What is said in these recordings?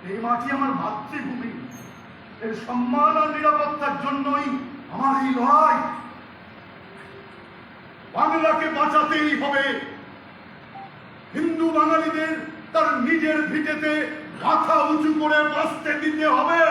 এই মাটি আমার মাতৃভূমি। এর সম্মান আর নিরাপত্তার জন্যই আমার এই লড়াই। বাংলাকে বাঁচাতেই হবে। হিন্দু বাঙালিদের তার নিজের ভিটেতে মাথা উঁচু করে বাঁচতে দিতে হবে।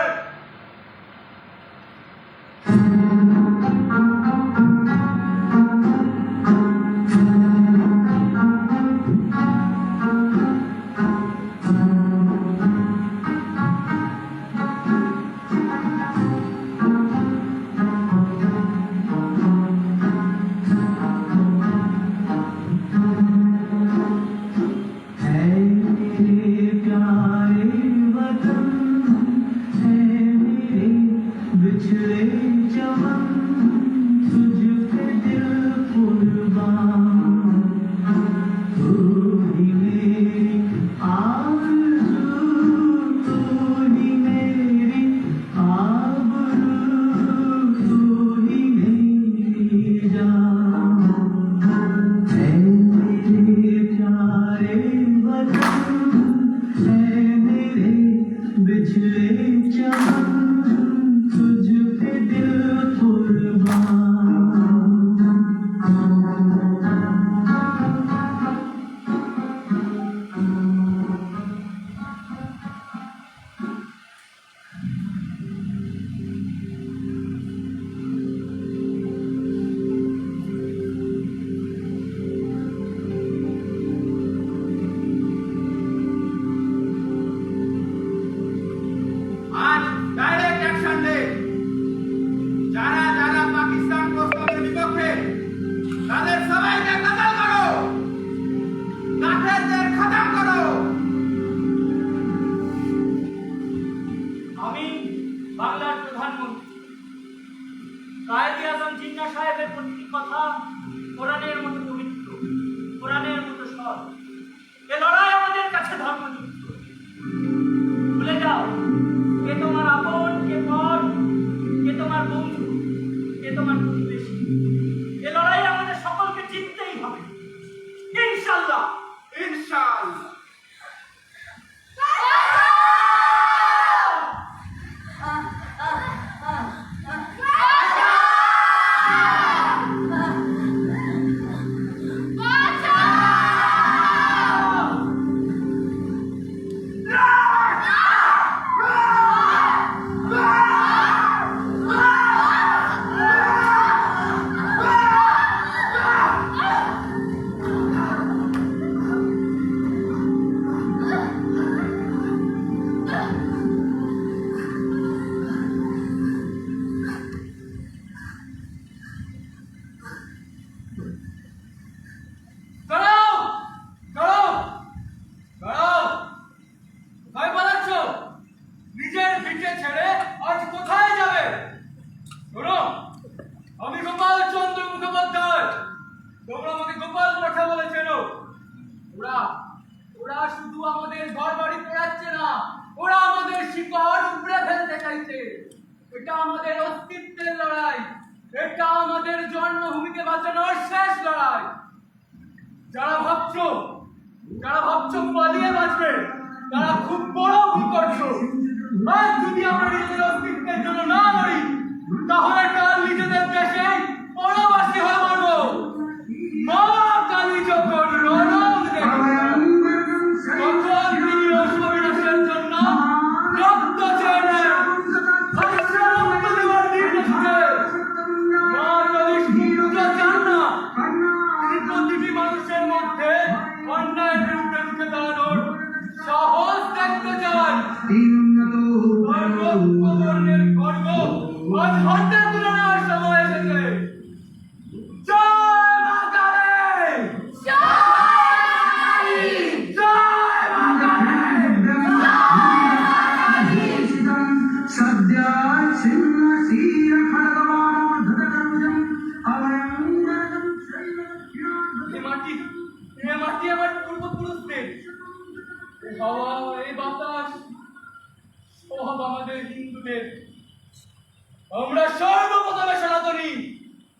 আমরা সর্বপ্রথমে সনাতনী,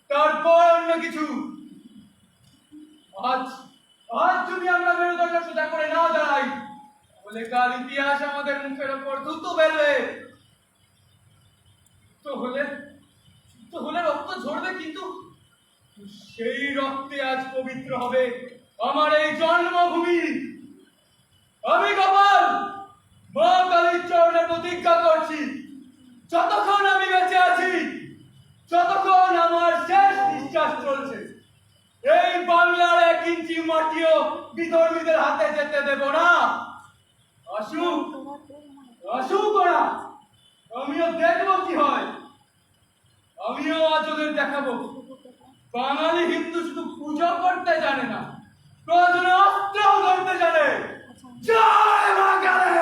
তারপর অন্য কিছু। আজ আজ যদি আমরা মেরুদণ্ড সোজা করে না দাঁড়াই, বলে কাল ইতিহাস আমাদের মুখের ওপর থুতু বেরবে। তো হলে রক্ত ঝরবে, কিন্তু সেই রক্তে আজ পবিত্র হবে আমার এই জন্মভূমি। আমি গোপাল মা কালীর চরণে প্রতিজ্ঞা করছি, যতক্ষণ আমি বেঁচে আছি, যতক্ষণ আমার শেষ নিঃশ্বাস চলছে, এই বাংলার 1 ইঞ্চি মাটিও বিধর্মীদের হাতে যেতে দেব না। আসুক আসুক ওরা, আমিও দেখবো কি হয়। আমিও আজ ওদের দেখাবো বাঙালি হিন্দু শুধু পূজা করতে জানে না, প্রয়োজনে অস্ত্র ধরতে জানে। জয় মা কালী!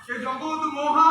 সে জগৎ মহা